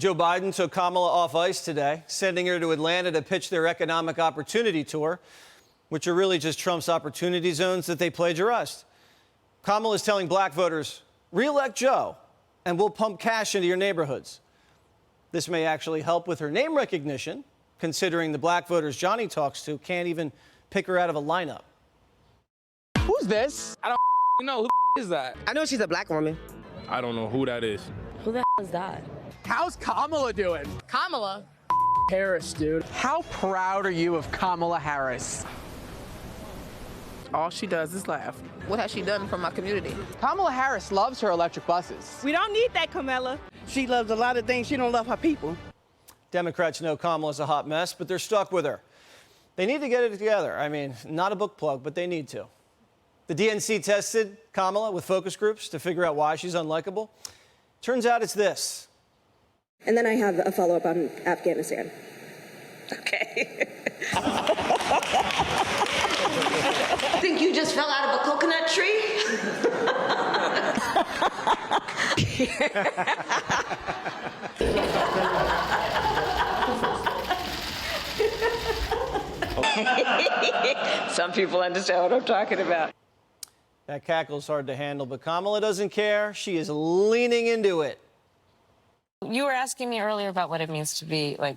Joe Biden took Kamala off ice today, sending her to Atlanta to pitch their economic opportunity tour, which are really just Trump's opportunity zones that they plagiarized. Kamala is telling black voters, re-elect Joe, and we'll pump cash into your neighborhoods. This may actually help with her name recognition, considering the black voters Johnny talks to can't even pick her out of a lineup. Who's this? I don't know. Who is that? I know she's a black woman. I don't know who that is. Who the is that? How's Kamala doing? Kamala? Harris, dude. How proud are you of Kamala Harris? All she does is laugh. What has she done for my community? Kamala Harris loves her electric buses. We don't need that, Kamala. She loves a lot of things. She don't love her people. Democrats know Kamala's a hot mess, but they're stuck with her. They need to get it together. I mean, not a book plug, but they need to. The DNC tested Kamala with focus groups to figure out why she's unlikable. Turns out it's this. And then I have a follow-up on Afghanistan. Okay. Think you just fell out of a coconut tree? Some people understand what I'm talking about. That cackle's hard to handle, but Kamala doesn't care. She is leaning into it. You were asking me earlier about what it means to be, like,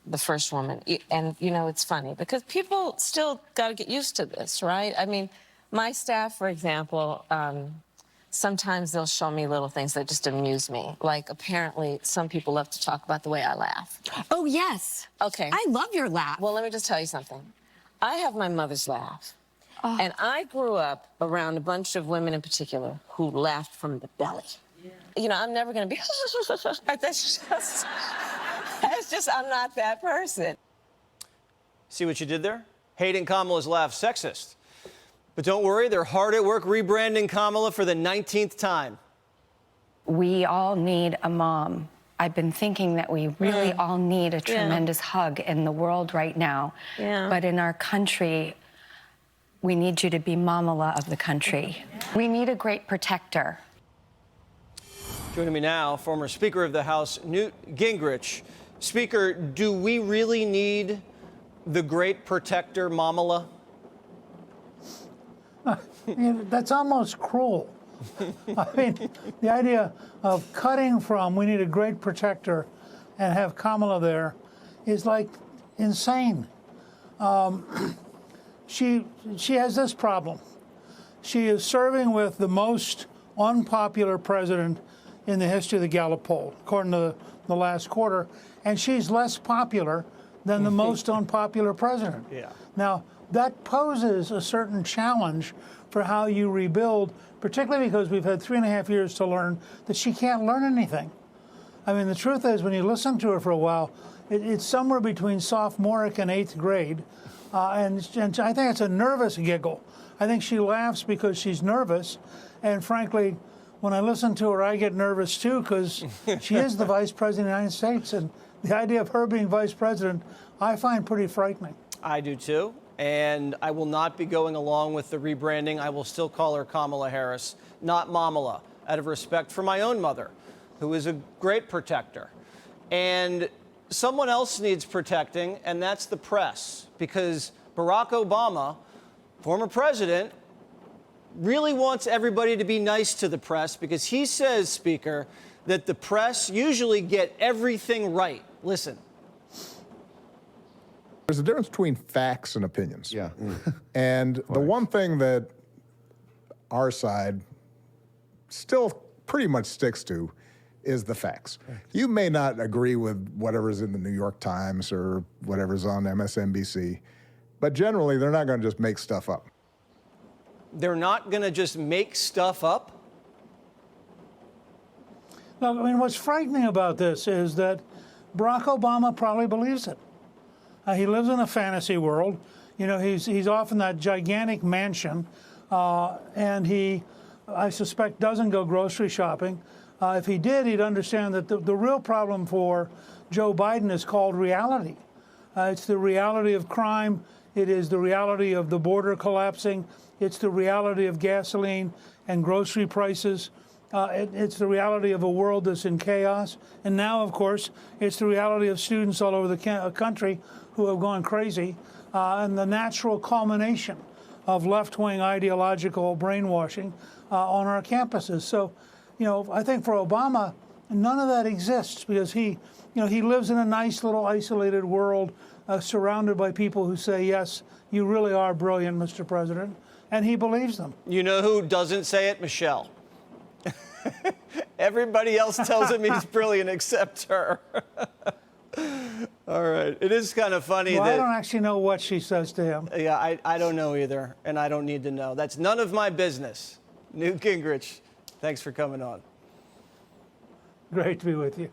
the first woman. And, you know, it's funny because people still got to get used to this, right? I mean, my staff, for example, sometimes they'll show me little things that just amuse me. Like, apparently, some people love to talk about the way I laugh. Oh, yes. Okay. I love your laugh. Well, let me just tell you something. I have my mother's laugh. Oh. And I grew up around a bunch of women in particular who laughed from the belly. Yeah. You know, I'm never going to be... That's just, I'm not that person. See what you did there? Hating Kamala's laugh sexist. But don't worry, they're hard at work rebranding Kamala for the 19th time. We all need a mom. I've been thinking that we really all need a tremendous hug in the world right now. Yeah. But in our country, we need you to be Mamala of the country. We need a great protector. Joining me now, former Speaker of the House, Newt Gingrich. Speaker, do we really need the great protector, Mamala? That's almost cruel. I mean, the idea of cutting from we need a great protector and have Kamala there is like insane. She has this problem. She is serving with the most unpopular president in the history of the Gallup poll, according to the last quarter, and she's less popular than the most unpopular president. Yeah. Now, that poses a certain challenge for how you rebuild, particularly because we've had 3.5 years to learn that she can't learn anything. I mean, the truth is, when you listen to her for a while, it's somewhere between sophomoric and 8th grade, and I think it's a nervous giggle. I think she laughs because she's nervous, and frankly, when I listen to her, I get nervous too, because she is the Vice President of the United States, and the idea of her being Vice President, I find pretty frightening. I do too, and I will not be going along with the rebranding. I will still call her Kamala Harris, not Mamala, out of respect for my own mother, who is a great protector. And someone else needs protecting, and that's the press, because Barack Obama, former president, really wants everybody to be nice to the press because he says, Speaker, that the press usually get everything right. Listen. There's a difference between facts and opinions. Yeah. And the one thing that our side still pretty much sticks to is the facts. You may not agree with whatever's in the New York Times or whatever's on MSNBC, but generally they're not going to just make stuff up. They're not going to just make stuff up? Look, I mean, what's frightening about this is that Barack Obama probably believes it. He lives in a fantasy world. You know, he's off in that gigantic mansion, and he, I suspect, doesn't go grocery shopping. If he did, he'd understand that the real problem for Joe Biden is called reality. It's the reality of crime. It is the reality of the border collapsing. It's the reality of gasoline and grocery prices. It's the reality of a world that's in chaos. And now, of course, it's the reality of students all over the country who have gone crazy, and the natural culmination of left-wing ideological brainwashing on our campuses. So, I think for Obama, none of that exists because he lives in a nice little isolated world surrounded by people who say, yes, you really are brilliant, Mr. President, and he believes them. You know who doesn't say it? Michelle. Everybody else tells him he's brilliant except her. All right. It is kind of funny well, that... I don't actually know what she says to him. Yeah, I don't know either, and I don't need to know. That's none of my business. Newt Gingrich, thanks for coming on. Great to be with you.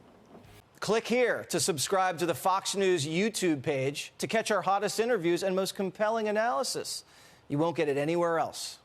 Click here to subscribe to the Fox News YouTube page to catch our hottest interviews and most compelling analysis. You won't get it anywhere else.